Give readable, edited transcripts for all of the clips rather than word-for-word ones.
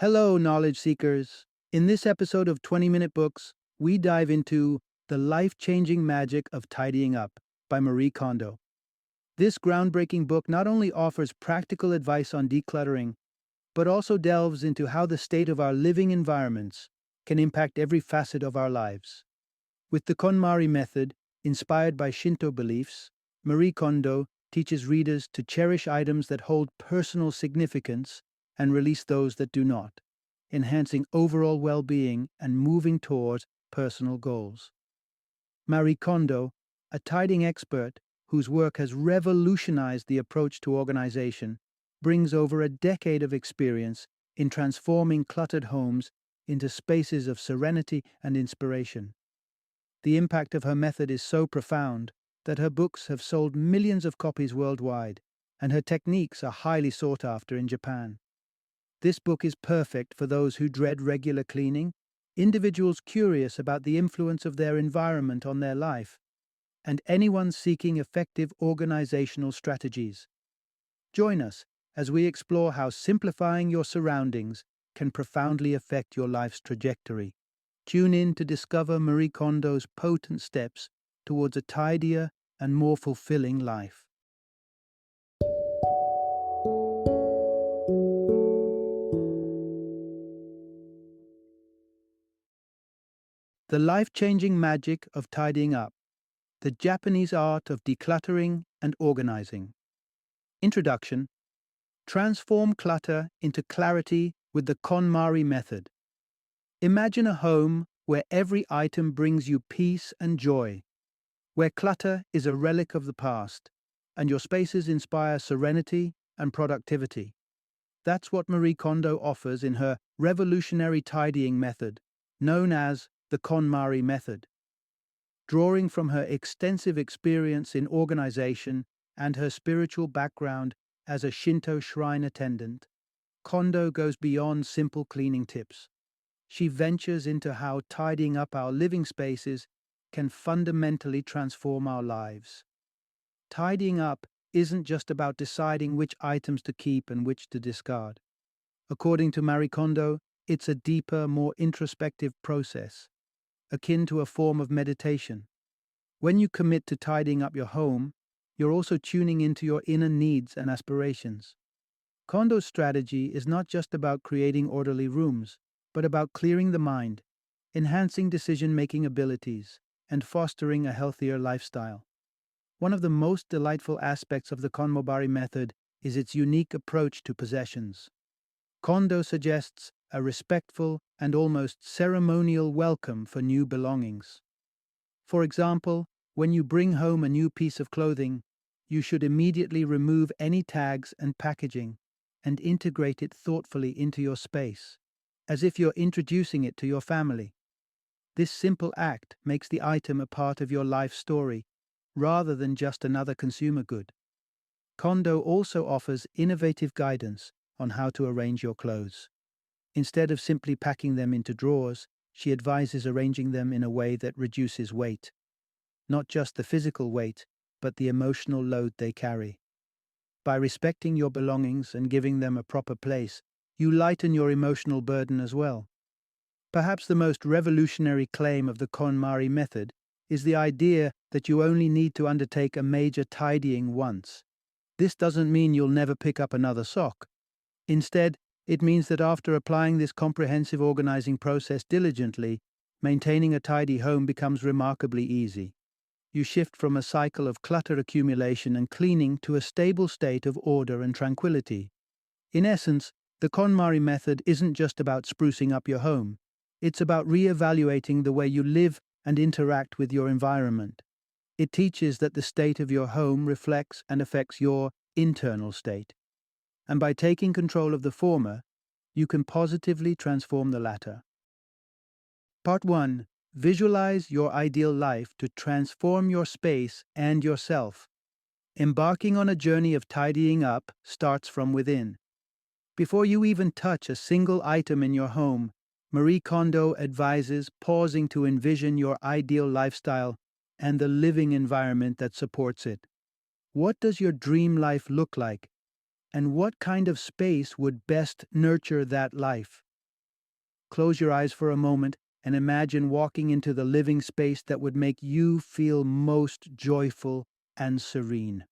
Hello, knowledge seekers. In this episode of 20-Minute Books, we dive into The Life-Changing Magic of Tidying Up by Marie Kondo. This groundbreaking book not only offers practical advice on decluttering, but also delves into how the state of our living environments can impact every facet of our lives. With the KonMari method, inspired by Shinto beliefs, Marie Kondo teaches readers to cherish items that hold personal significance and release those that do not, enhancing overall well-being and moving toward personal goals. Marie Kondo, a tidying expert whose work has revolutionized the approach to organization, brings over a decade of experience in transforming cluttered homes into spaces of serenity and inspiration. The impact of her method is so profound that her books have sold millions of copies worldwide, and her techniques are highly sought after in Japan. This book is perfect for those who dread regular cleaning, individuals curious about the influence of their environment on their life, and anyone seeking effective organizational strategies. Join us as we explore how simplifying your surroundings can profoundly affect your life's trajectory. Tune in to discover Marie Kondo's potent steps towards a tidier and more fulfilling life. The Life-Changing Magic of Tidying Up, the Japanese Art of Decluttering and Organizing. Introduction. Transform clutter into clarity with the KonMari method. Imagine a home where every item brings you peace and joy, where clutter is a relic of the past, and your spaces inspire serenity and productivity. That's what Marie Kondo offers in her revolutionary tidying method, known as the KonMari method. Drawing from her extensive experience in organization and her spiritual background as a Shinto shrine attendant, Kondo goes beyond simple cleaning tips. She ventures into how tidying up our living spaces can fundamentally transform our lives. Tidying up isn't just about deciding which items to keep and which to discard. According to Marie Kondo, it's a deeper, more introspective process, akin to a form of meditation. When you commit to tidying up your home, you're also tuning into your inner needs and aspirations. Kondo's strategy is not just about creating orderly rooms, but about clearing the mind, enhancing decision-making abilities, and fostering a healthier lifestyle. One of the most delightful aspects of the KonMari method is its unique approach to possessions. Kondo suggests a respectful and almost ceremonial welcome for new belongings. For example, when you bring home a new piece of clothing, you should immediately remove any tags and packaging and integrate it thoughtfully into your space, as if you're introducing it to your family. This simple act makes the item a part of your life story, rather than just another consumer good. Kondo also offers innovative guidance on how to arrange your clothes. Instead of simply packing them into drawers, she advises arranging them in a way that reduces weight. Not just the physical weight, but the emotional load they carry. By respecting your belongings and giving them a proper place, you lighten your emotional burden as well. Perhaps the most revolutionary claim of the KonMari method is the idea that you only need to undertake a major tidying once. This doesn't mean you'll never pick up another sock. Instead, it means that after applying this comprehensive organizing process diligently, maintaining a tidy home becomes remarkably easy. You shift from a cycle of clutter accumulation and cleaning to a stable state of order and tranquility. In essence, the KonMari method isn't just about sprucing up your home. It's about re-evaluating the way you live and interact with your environment. It teaches that the state of your home reflects and affects your internal state. And by taking control of the former, you can positively transform the latter. Part 1. Visualize your ideal life to transform your space and yourself. Embarking on a journey of tidying up starts from within. Before you even touch a single item in your home, Marie Kondo advises pausing to envision your ideal lifestyle and the living environment that supports it. What does your dream life look like? And what kind of space would best nurture that life? Close your eyes for a moment and imagine walking into the living space that would make you feel most joyful and serene.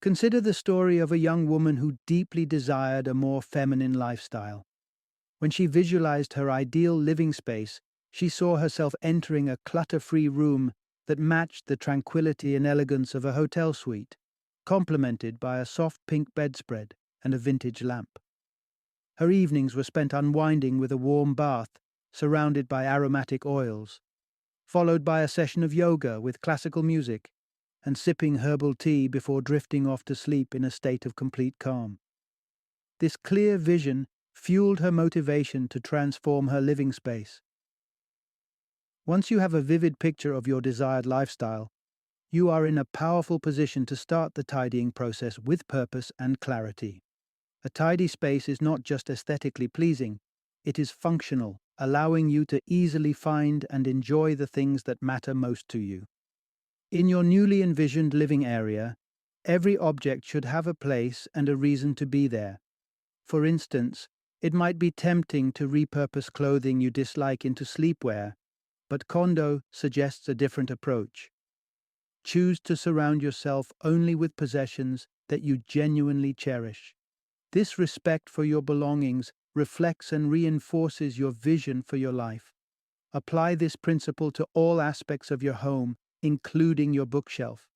Consider the story of a young woman who deeply desired a more feminine lifestyle. When she visualized her ideal living space, she saw herself entering a clutter-free room that matched the tranquility and elegance of a hotel suite, complemented by a soft pink bedspread and a vintage lamp. Her evenings were spent unwinding with a warm bath, surrounded by aromatic oils, followed by a session of yoga with classical music, and sipping herbal tea before drifting off to sleep in a state of complete calm. This clear vision fueled her motivation to transform her living space. Once you have a vivid picture of your desired lifestyle, you are in a powerful position to start the tidying process with purpose and clarity. A tidy space is not just aesthetically pleasing, it is functional, allowing you to easily find and enjoy the things that matter most to you. In your newly envisioned living area, every object should have a place and a reason to be there. For instance, it might be tempting to repurpose clothing you dislike into sleepwear, but Kondo suggests a different approach. Choose to surround yourself only with possessions that you genuinely cherish. This respect for your belongings reflects and reinforces your vision for your life. Apply this principle to all aspects of your home, including your bookshelf.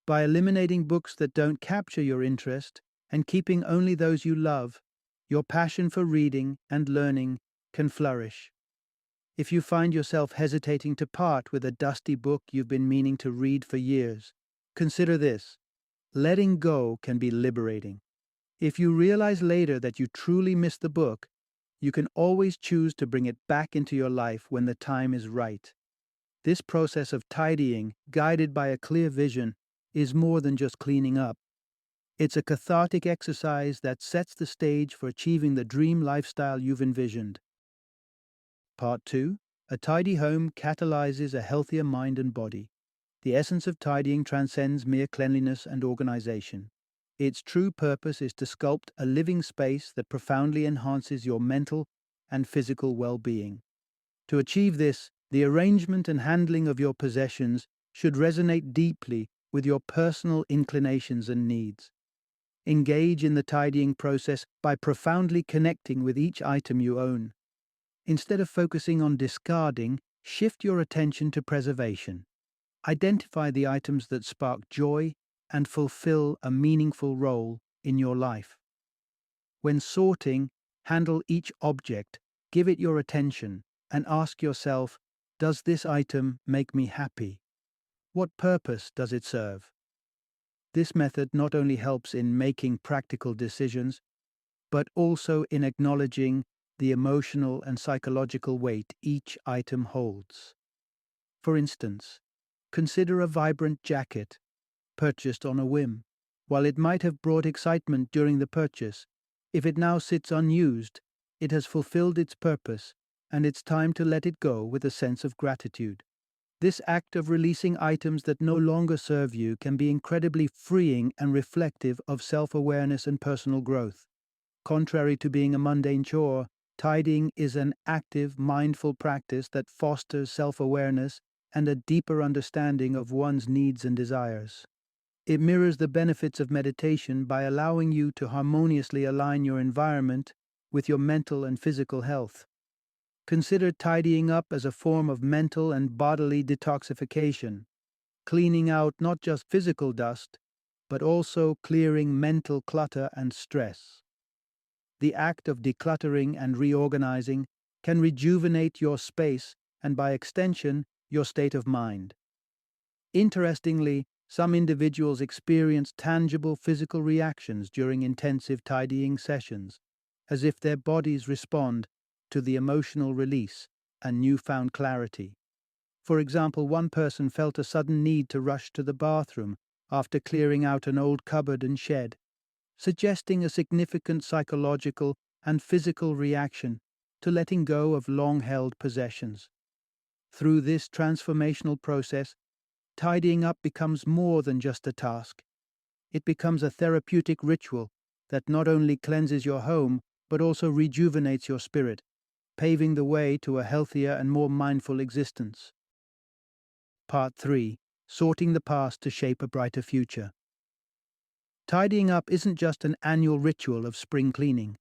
By eliminating books that don't capture your interest and keeping only those you love, your passion for reading and learning can flourish. If you find yourself hesitating to part with a dusty book you've been meaning to read for years, consider this. Letting go can be liberating. If you realize later that you truly missed the book, you can always choose to bring it back into your life when the time is right. This process of tidying, guided by a clear vision, is more than just cleaning up. It's a cathartic exercise that sets the stage for achieving the dream lifestyle you've envisioned. Part 2. A tidy home catalyzes a healthier mind and body. The essence of tidying transcends mere cleanliness and organization. Its true purpose is to sculpt a living space that profoundly enhances your mental and physical well-being. To achieve this, the arrangement and handling of your possessions should resonate deeply with your personal inclinations and needs. Engage in the tidying process by profoundly connecting with each item you own. Instead of focusing on discarding, shift your attention to preservation. Identify the items that spark joy and fulfill a meaningful role in your life. When sorting, handle each object, give it your attention, and ask yourself, does this item make me happy? What purpose does it serve? This method not only helps in making practical decisions, but also in acknowledging the emotional and psychological weight each item holds. For instance, consider a vibrant jacket purchased on a whim. While it might have brought excitement during the purchase, if it now sits unused, it has fulfilled its purpose, and it's time to let it go with a sense of gratitude. This act of releasing items that no longer serve you can be incredibly freeing and reflective of self-awareness and personal growth. Contrary to being a mundane chore, tidying is an active, mindful practice that fosters self-awareness and a deeper understanding of one's needs and desires. It mirrors the benefits of meditation by allowing you to harmoniously align your environment with your mental and physical health. Consider tidying up as a form of mental and bodily detoxification, cleaning out not just physical dust, but also clearing mental clutter and stress. The act of decluttering and reorganizing can rejuvenate your space and, by extension, your state of mind. Interestingly, some individuals experience tangible physical reactions during intensive tidying sessions, as if their bodies respond to the emotional release and newfound clarity. For example, one person felt a sudden need to rush to the bathroom after clearing out an old cupboard and shed, suggesting a significant psychological and physical reaction to letting go of long-held possessions. Through this transformational process, tidying up becomes more than just a task. It becomes a therapeutic ritual that not only cleanses your home, but also rejuvenates your spirit, paving the way to a healthier and more mindful existence. Part 3. Sorting the past to shape a brighter future. Tidying up isn't just an annual ritual of spring cleaning.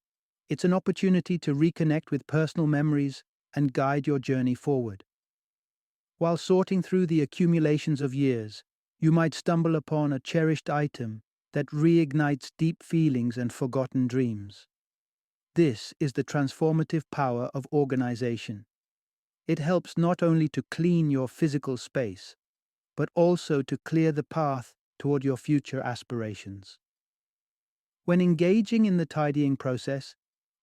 It's an opportunity to reconnect with personal memories and guide your journey forward. While sorting through the accumulations of years, you might stumble upon a cherished item that reignites deep feelings and forgotten dreams. This is the transformative power of organization. It helps not only to clean your physical space, but also to clear the path toward your future aspirations. When engaging in the tidying process,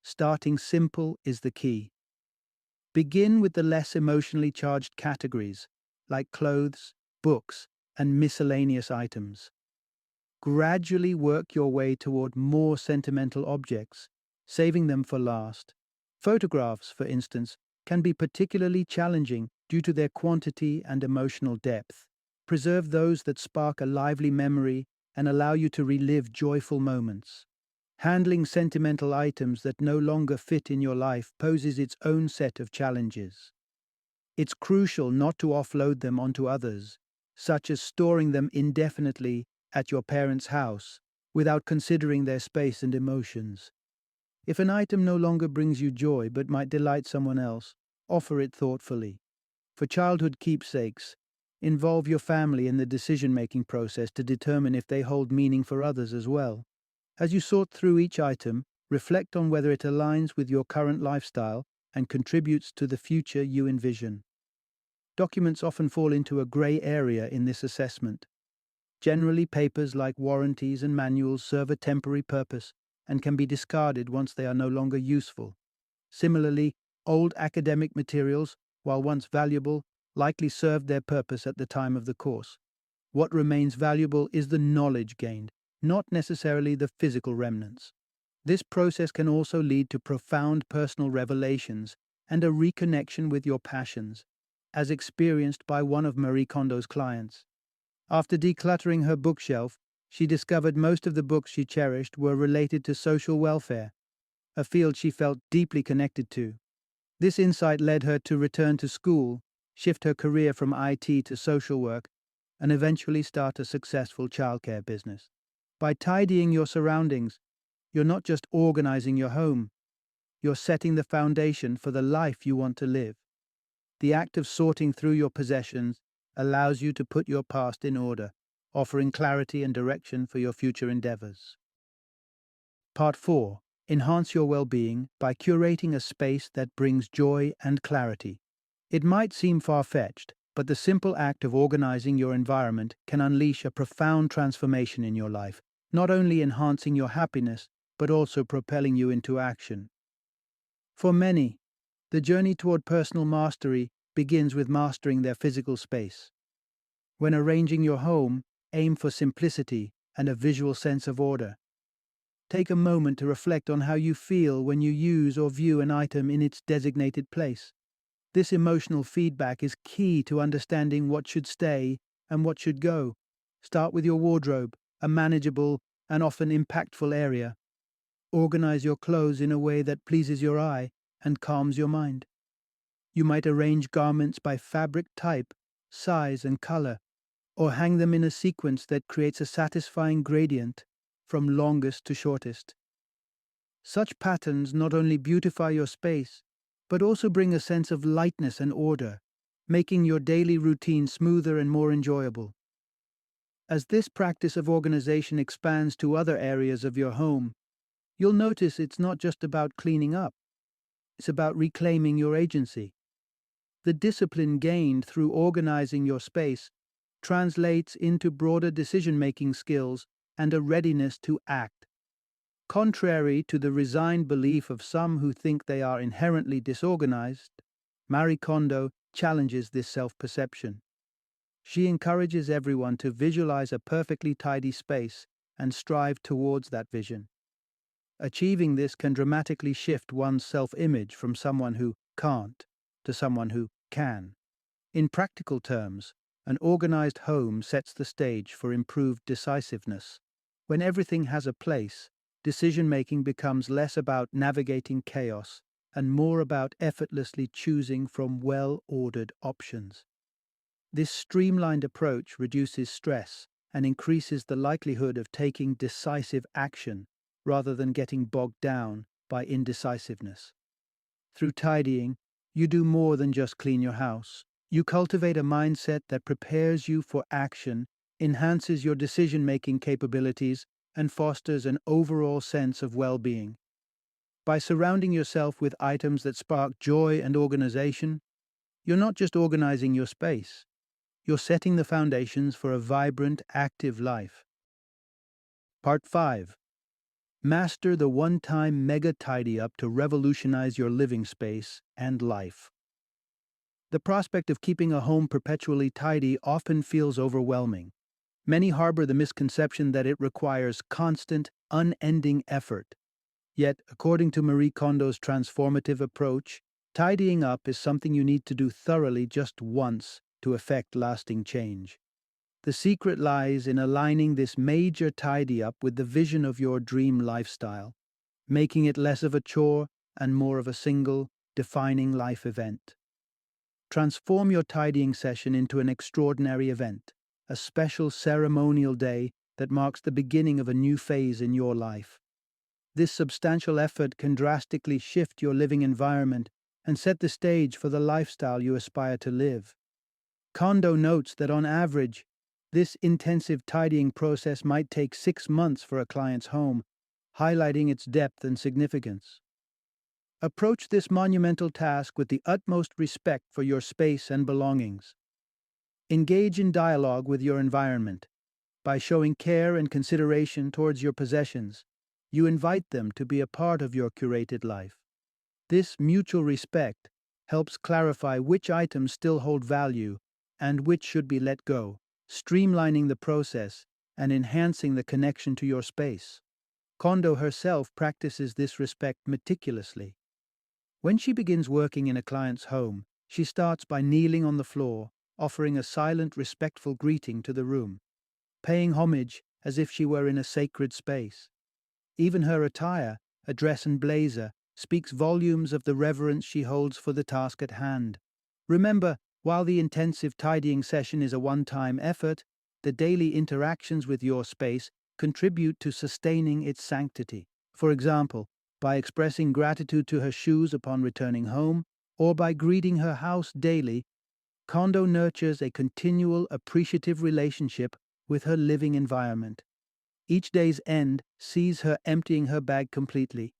starting simple is the key. Begin with the less emotionally charged categories, like clothes, books, and miscellaneous items. Gradually work your way toward more sentimental objects, saving them for last. Photographs, for instance, can be particularly challenging due to their quantity and emotional depth. Preserve those that spark a lively memory and allow you to relive joyful moments. Handling sentimental items that no longer fit in your life poses its own set of challenges. It's crucial not to offload them onto others, such as storing them indefinitely at your parents' house without considering their space and emotions. If an item no longer brings you joy but might delight someone else, offer it thoughtfully. For childhood keepsakes, involve your family in the decision-making process to determine if they hold meaning for others as well. As you sort through each item, reflect on whether it aligns with your current lifestyle and contributes to the future you envision. Documents often fall into a gray area in this assessment. Generally, papers like warranties and manuals serve a temporary purpose and can be discarded once they are no longer useful. Similarly, old academic materials, while once valuable, likely served their purpose at the time of the course. What remains valuable is the knowledge gained, not necessarily the physical remnants. This process can also lead to profound personal revelations and a reconnection with your passions, as experienced by one of Marie Kondo's clients. After decluttering her bookshelf, she discovered most of the books she cherished were related to social welfare, a field she felt deeply connected to. This insight led her to return to school, shift her career from IT to social work, and eventually start a successful childcare business. By tidying your surroundings, you're not just organizing your home, you're setting the foundation for the life you want to live. The act of sorting through your possessions allows you to put your past in order, offering clarity and direction for your future endeavors. Part 4. Enhance your well-being by curating a space that brings joy and clarity. It might seem far-fetched, but the simple act of organizing your environment can unleash a profound transformation in your life, not only enhancing your happiness, but also propelling you into action. For many, the journey toward personal mastery begins with mastering their physical space. When arranging your home, aim for simplicity and a visual sense of order. Take a moment to reflect on how you feel when you use or view an item in its designated place. This emotional feedback is key to understanding what should stay and what should go. Start with your wardrobe, a manageable and often impactful area. Organize your clothes in a way that pleases your eye and calms your mind. You might arrange garments by fabric type, size, and color, or hang them in a sequence that creates a satisfying gradient from longest to shortest. Such patterns not only beautify your space, but also bring a sense of lightness and order, making your daily routine smoother and more enjoyable. As this practice of organization expands to other areas of your home, you'll notice it's not just about cleaning up, it's about reclaiming your agency. The discipline gained through organizing your space translates into broader decision-making skills and a readiness to act. Contrary to the resigned belief of some who think they are inherently disorganized, Marie Kondo challenges this self-perception. She encourages everyone to visualize a perfectly tidy space and strive towards that vision. Achieving this can dramatically shift one's self-image from someone who can't to someone who can. In practical terms, an organized home sets the stage for improved decisiveness. When everything has a place, decision-making becomes less about navigating chaos and more about effortlessly choosing from well-ordered options. This streamlined approach reduces stress and increases the likelihood of taking decisive action rather than getting bogged down by indecisiveness. Through tidying, you do more than just clean your house. You cultivate a mindset that prepares you for action, enhances your decision-making capabilities, and fosters an overall sense of well-being. By surrounding yourself with items that spark joy and organization, you're not just organizing your space, you're setting the foundations for a vibrant, active life. Part 5. Master the one-time mega tidy-up to revolutionize your living space and life. The prospect of keeping a home perpetually tidy often feels overwhelming. Many harbor the misconception that it requires constant, unending effort. Yet, according to Marie Kondo's transformative approach, tidying up is something you need to do thoroughly just once to effect lasting change. The secret lies in aligning this major tidy up with the vision of your dream lifestyle, making it less of a chore and more of a single, defining life event. Transform your tidying session into an extraordinary event, a special ceremonial day that marks the beginning of a new phase in your life. This substantial effort can drastically shift your living environment and set the stage for the lifestyle you aspire to live. Kondo notes that on average, this intensive tidying process might take 6 months for a client's home, highlighting its depth and significance. Approach this monumental task with the utmost respect for your space and belongings. Engage in dialogue with your environment. By showing care and consideration towards your possessions, you invite them to be a part of your curated life. This mutual respect helps clarify which items still hold value and which should be let go, streamlining the process and enhancing the connection to your space. Kondo herself practices this respect meticulously. When she begins working in a client's home, she starts by kneeling on the floor, offering a silent, respectful greeting to the room, paying homage as if she were in a sacred space. Even her attire, a dress and blazer, speaks volumes of the reverence she holds for the task at hand. Remember, while the intensive tidying session is a one-time effort, the daily interactions with your space contribute to sustaining its sanctity. For example, by expressing gratitude to her shoes upon returning home, or by greeting her house daily, Kondo nurtures a continual, appreciative relationship with her living environment. Each day's end sees her emptying her bag completely,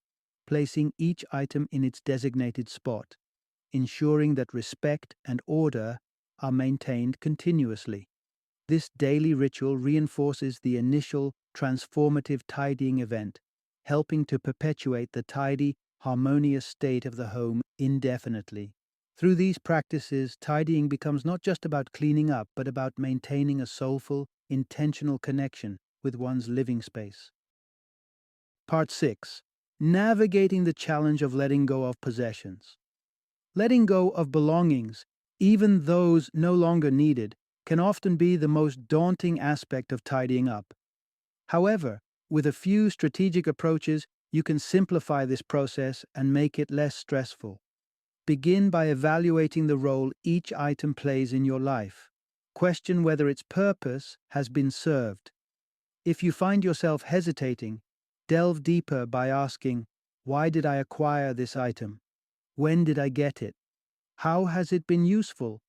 placing each item in its designated spot, ensuring that respect and order are maintained continuously. This daily ritual reinforces the initial transformative tidying event, helping to perpetuate the tidy, harmonious state of the home indefinitely. Through these practices, tidying becomes not just about cleaning up, but about maintaining a soulful, intentional connection with one's living space. Part 6. Navigating the challenge of letting go of possessions. Letting go of belongings, even those no longer needed, can often be the most daunting aspect of tidying up. However, with a few strategic approaches, you can simplify this process and make it less stressful. Begin by evaluating the role each item plays in your life. Question whether its purpose has been served. If you find yourself hesitating, delve deeper by asking, why did I acquire this item? When did I get it? How has it been useful?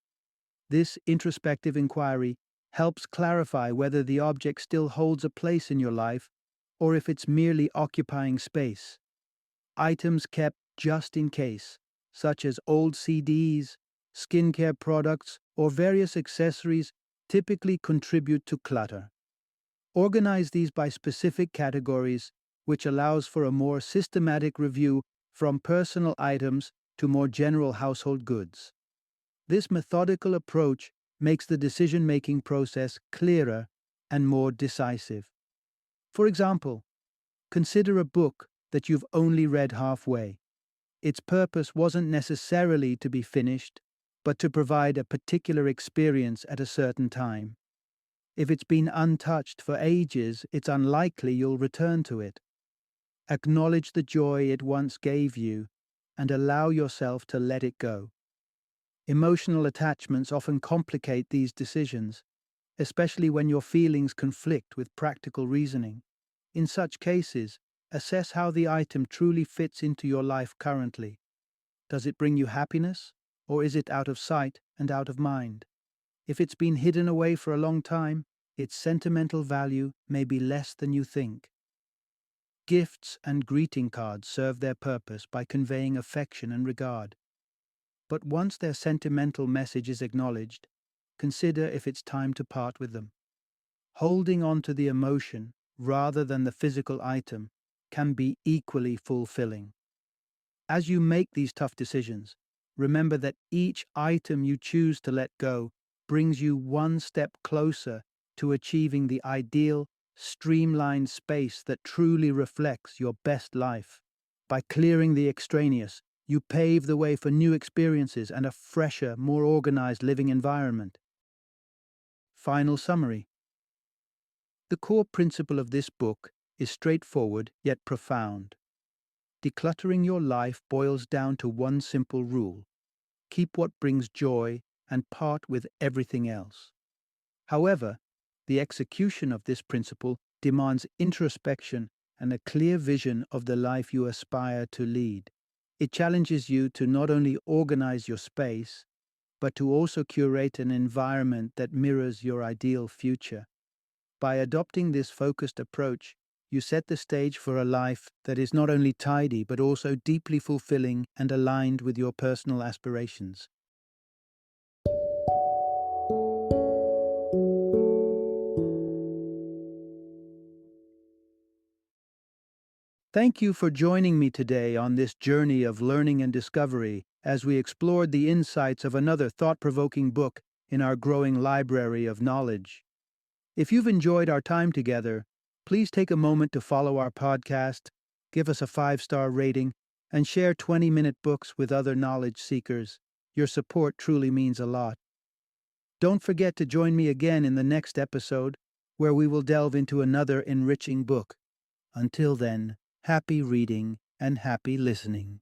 This introspective inquiry helps clarify whether the object still holds a place in your life or if it's merely occupying space. Items kept just in case, such as old CDs, skincare products, or various accessories, typically contribute to clutter. Organize these by specific categories, which allows for a more systematic review from personal items to more general household goods. This methodical approach makes the decision-making process clearer and more decisive. For example, consider a book that you've only read halfway. Its purpose wasn't necessarily to be finished, but to provide a particular experience at a certain time. If it's been untouched for ages, it's unlikely you'll return to it. Acknowledge the joy it once gave you and allow yourself to let it go. Emotional attachments often complicate these decisions, especially when your feelings conflict with practical reasoning. In such cases, assess how the item truly fits into your life currently. Does it bring you happiness, or is it out of sight and out of mind? If it's been hidden away for a long time, its sentimental value may be less than you think. Gifts and greeting cards serve their purpose by conveying affection and regard. But once their sentimental message is acknowledged, consider if it's time to part with them. Holding on to the emotion rather than the physical item can be equally fulfilling. As you make these tough decisions, remember that each item you choose to let go brings you one step closer to achieving the ideal, streamlined space that truly reflects your best life. By clearing the extraneous, you pave the way for new experiences and a fresher, more organized living environment. Final summary. The core principle of this book is straightforward yet profound. Decluttering your life boils down to one simple rule: keep what brings joy and part with everything else. However, the execution of this principle demands introspection and a clear vision of the life you aspire to lead. It challenges you to not only organize your space, but to also curate an environment that mirrors your ideal future. By adopting this focused approach, you set the stage for a life that is not only tidy but also deeply fulfilling and aligned with your personal aspirations. Thank you for joining me today on this journey of learning and discovery as we explored the insights of another thought-provoking book in our growing library of knowledge. If you've enjoyed our time together, please take a moment to follow our podcast, give us a 5-star rating, and share 20-minute books with other knowledge seekers. Your support truly means a lot. Don't forget to join me again in the next episode, where we will delve into another enriching book. Until then, happy reading and happy listening.